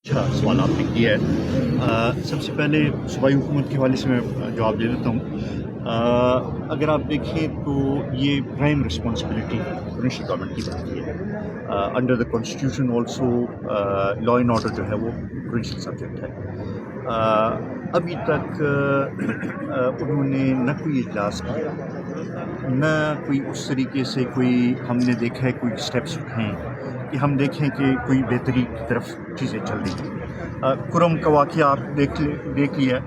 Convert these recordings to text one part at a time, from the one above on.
اچھا سوال آپ نے کیا ہے. سب سے پہلے صوبائی حکومت کے حوالے سے میں جواب دے دیتا ہوں. اگر آپ دیکھیں تو یہ پرائم رسپانسبلٹی پروونشل گورنمنٹ کی بنتی ہے. Under the constitution also law and order جو ہے وہ پروونشل سبجیکٹ ہے. ابھی تک انہوں نے نہ کوئی اجلاس کیا، نہ کوئی اس طریقے سے کوئی ہم نے دیکھا ہے کوئی اسٹیپس اٹھائیں کہ ہم دیکھیں کہ کوئی بہتری کی طرف چیزیں چل رہی ہیں. کرم کا واقعہ آپ دیکھ لیا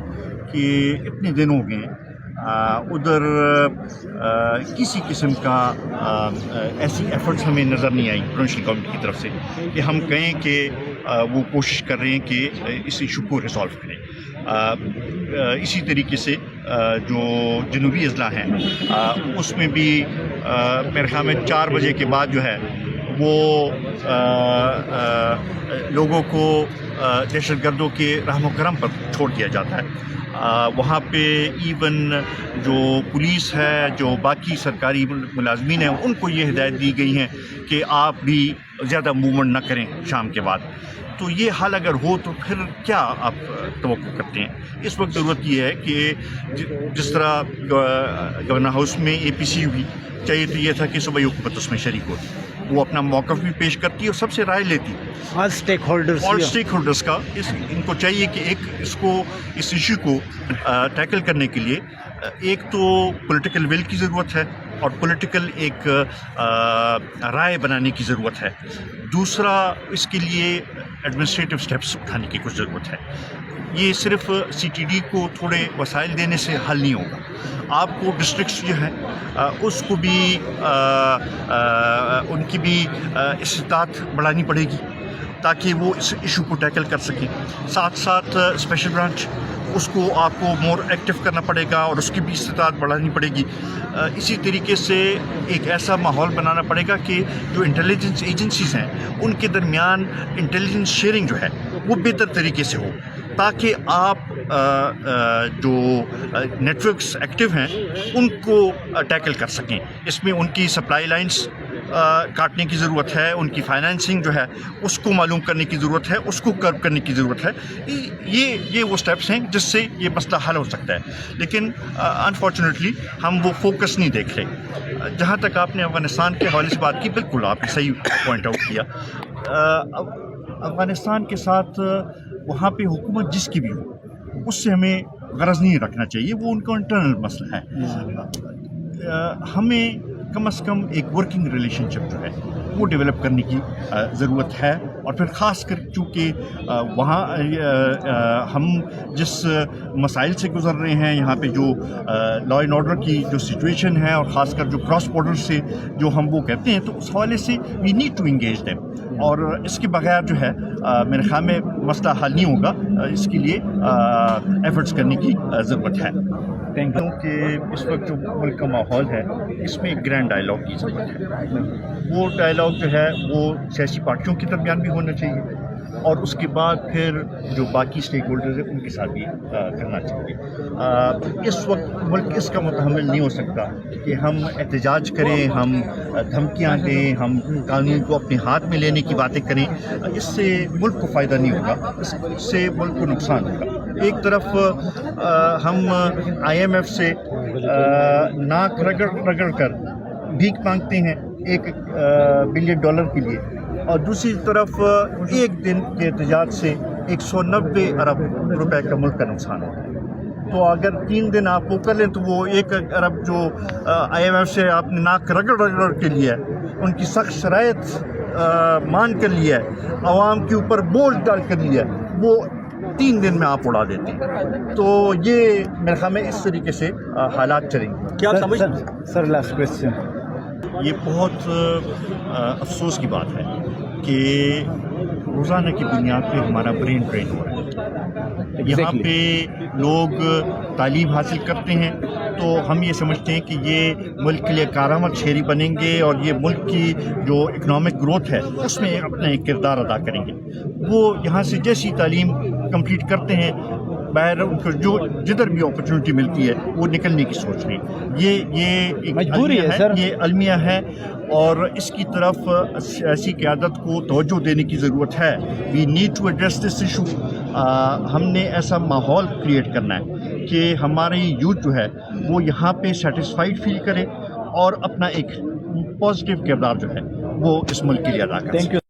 کہ اتنے دن ہو گئے ہیں ادھر کسی قسم کا ایسی ایفرٹس ہمیں نظر نہیں آئی پروونشل گورنمنٹ کی طرف سے کہ ہم کہیں کہ وہ کوشش کر رہے ہیں کہ اس ایشو کو ریزالو کریں. اسی طریقے سے جو جنوبی اضلاع ہیں اس میں بھی میرے خیال میں 4 بجے کے بعد جو ہے وہ لوگوں کو دہشت گردوں کے رحم و کرم پر چھوڑ دیا جاتا ہے. وہاں پہ ایون جو پولیس ہے، جو باقی سرکاری ملازمین ہیں، ان کو یہ ہدایت دی گئی ہیں کہ آپ بھی زیادہ موومنٹ نہ کریں شام کے بعد. تو یہ حال اگر ہو تو پھر کیا آپ توقع کرتے ہیں؟ اس وقت ضرورت یہ ہے کہ جس طرح گورنر ہاؤس میں APC ہوئی، چاہیے تو یہ تھا کہ صوبائی حکومت اس میں شریک ہوتی، وہ اپنا موقف بھی پیش کرتی اور سب سے رائے لیتی. آل اسٹیک ہولڈرز کا ان کو چاہیے کہ اس ایشو کو ٹیکل کرنے کے لیے ایک تو پولیٹیکل ول کی ضرورت ہے اور پولیٹیکل ایک رائے بنانے کی ضرورت ہے. دوسرا اس کے لیے ایڈمنسٹریٹو سٹیپس اٹھانے کی کچھ ضرورت ہے. یہ صرف CTD کو تھوڑے وسائل دینے سے حل نہیں ہوگا. آپ کو ڈسٹرکٹس جو ہیں اس کو بھی ان کی بھی استطاعت بڑھانی پڑے گی تاکہ وہ اس ایشو کو ٹیکل کر سکیں. ساتھ ساتھ اسپیشل برانچ اس کو آپ کو مور ایکٹیو کرنا پڑے گا اور اس کی بھی استطاعت بڑھانی پڑے گی. اسی طریقے سے ایک ایسا ماحول بنانا پڑے گا کہ جو انٹیلیجنس ایجنسیز ہیں ان کے درمیان انٹیلیجنس شیئرنگ جو ہے وہ بہتر طریقے سے ہو تاکہ آپ جو نیٹ ورکس ایکٹیو ہیں ان کو ٹیکل کر سکیں. اس میں ان کی سپلائی لائنس کاٹنے کی ضرورت ہے، ان کی فائنینسنگ جو ہے اس کو معلوم کرنے کی ضرورت ہے، اس کو کرب کرنے کی ضرورت ہے. یہ وہ سٹیپس ہیں جس سے یہ مسئلہ حل ہو سکتا ہے. لیکن انفارچونیٹلی ہم وہ فوکس نہیں دیکھ رہے. جہاں تک آپ نے افغانستان کے حوالے سے بات کی، بالکل آپ نے صحیح پوائنٹ آؤٹ کیا. افغانستان کے ساتھ وہاں پہ حکومت جس کی بھی ہو اس سے ہمیں غرض نہیں رکھنا چاہیے، وہ ان کا انٹرنل مسئلہ ہے. ہمیں کم از کم ایک ورکنگ ریلیشن شپ جو ہے وہ ڈیولپ کرنے کی ضرورت ہے. اور پھر خاص کر چونکہ وہاں ہم جس مسائل سے گزر رہے ہیں، یہاں پہ جو لا اینڈ آرڈر کی جو سچویشن ہے اور خاص کر جو کراس بارڈر سے جو ہم وہ کہتے ہیں، تو اس حوالے سے we need to engage them. اور اس کے بغیر جو ہے میرے خیال میں مسئلہ حل نہیں ہوگا. اس کے لیے ایفرٹس کرنے کی ضرورت ہے. کہ اس وقت جو ملک کا ماحول ہے اس میں ایک گرینڈ ڈائلاگ کی ضرورت ہے. وہ ڈائلاگ جو ہے وہ سیاسی پارٹیوں کے درمیان بھی ہونا چاہیے اور اس کے بعد پھر جو باقی اسٹیک ہولڈرز ہیں ان کے ساتھ بھی کرنا چاہیے. اس وقت ملک اس کا متحمل نہیں ہو سکتا کہ ہم احتجاج کریں، ہم دھمکیاں دیں، ہم قانون کو اپنے ہاتھ میں لینے کی باتیں کریں. اس سے ملک کو فائدہ نہیں ہوگا، اس سے ملک کو نقصان ہوگا. ایک طرف ہم IMF سے ناک رگڑ کر بھیک مانگتے ہیں $1 بلین کے لیے، اور دوسری طرف ایک دن کے احتجاج سے 190 ارب روپے کا ملک کا نقصان ہوتا ہے. تو اگر 3 دن آپ وہ کر لیں تو وہ 1 ارب جو IMF سے آپ نے ناک رگڑ کے لیا ہے، ان کی سخت شرائط مان کر لیا ہے، عوام کے اوپر بوجھ ڈال کر لیا ہے، وہ 3 دن میں آپ اڑا دیتے ہیں. تو یہ میرے خیال میں اس طریقے سے حالات چلیں گے. کیا سر لاسٹ کویسچن. یہ بہت افسوس کی بات ہے کہ روزانہ کی بنیاد پہ ہمارا برین ڈرین ہو رہا ہے. یہاں پہ لوگ تعلیم حاصل کرتے ہیں تو ہم یہ سمجھتے ہیں کہ یہ ملک کے لیے کارآمد شہری بنیں گے اور یہ ملک کی جو اکنامک گروتھ ہے اس میں اپنا ایک کردار ادا کریں گے. وہ یہاں سے جیسی تعلیم کمپلیٹ کرتے ہیں باہر ان کو جو جدھر بھی اپرچونٹی ملتی ہے وہ نکلنے کی سوچ رہی ہے. یہ ایک مجبوری ہے سر. یہ المیہ ہے اور اس کی طرف سیاسی قیادت کو توجہ دینے کی ضرورت ہے. We need to address this issue. ہم نے ایسا ماحول کریٹ کرنا ہے کہ ہماری یوتھ جو ہے وہ یہاں پہ سیٹسفائیڈ فیل کرے اور اپنا ایک پازیٹیو کردار جو ہے وہ اس ملک کے لیے ادا کرے. Thank you.